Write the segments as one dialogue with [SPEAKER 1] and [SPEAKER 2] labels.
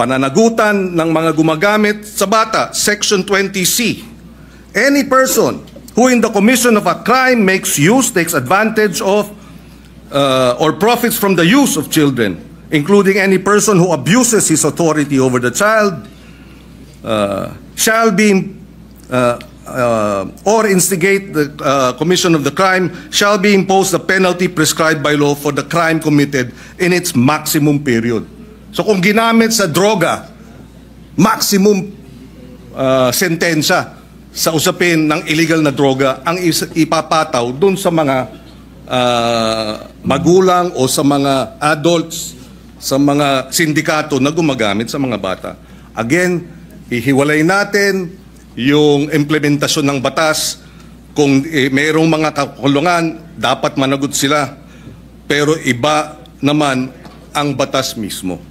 [SPEAKER 1] Pananagutan ng mga gumagamit sa bata, Section 20C. Any person who in the commission of a crime makes use, takes advantage of, or profits from the use of children, including any person who abuses his authority over the child, shall be, or instigate the commission of the crime, shall be imposed the penalty prescribed by law for the crime committed in its maximum period. So kung ginamit sa droga, maximum sentensya sa usapin ng illegal na droga ang ipapataw dun sa mga magulang o sa mga adults, sa mga sindikato na gumagamit sa mga bata. Again, ihiwalay natin yung implementasyon ng batas. Kung mayroong mga kakulungan, dapat managot sila. Pero iba naman ang batas mismo.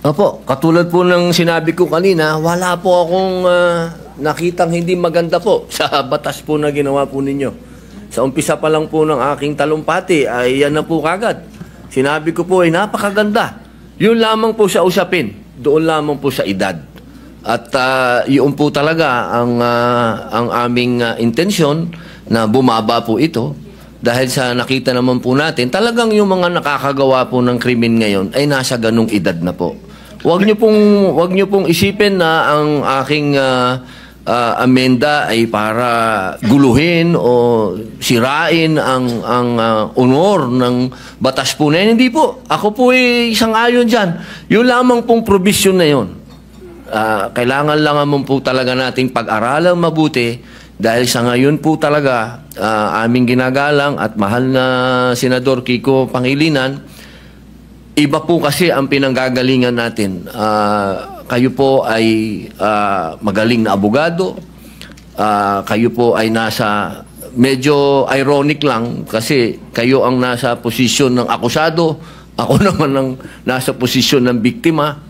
[SPEAKER 2] Opo, katulad po ng sinabi ko kanina, wala po akong nakitang hindi maganda po sa batas po na ginawa po ninyo. Sa umpisa pa lang po ng aking talumpati, ay yan na po kagad. Sinabi ko po ay napakaganda. Yun lamang po sa usapin, doon lamang po sa edad. At yun po talaga ang aming intensyon na bumaba po ito. Dahil sa nakita naman po natin, talagang yung mga nakakagawa po ng krimen ngayon ay nasa ganung edad na po. Huwag niyo pong isipin na ang aking amenda ay para guluhin o sirain ang honor ng batas po na yan. Hindi po. Ako po ay isang ayon dyan. Yung lamang pong provision na yun. Kailangan lang naman po talaga nating pag-aralang mabuti dahil sa ngayon po talaga aming ginagalang at mahal na Senador Kiko Pangilinan, iba po kasi ang pinanggagalingan natin. Kayo po ay magaling na abogado. Kayo po ay nasa, medyo ironic lang kasi kayo ang nasa posisyon ng akusado. Ako naman ang nasa posisyon ng biktima.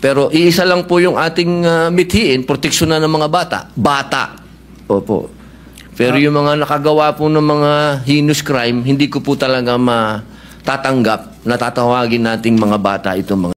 [SPEAKER 2] Pero iisa lang po yung ating mithiin, proteksyon na ng mga bata. Bata. Opo. Pero yung mga nakagawa po ng mga heinous crime, hindi ko po talaga tatanggap na tatawagin nating mga bata itong mga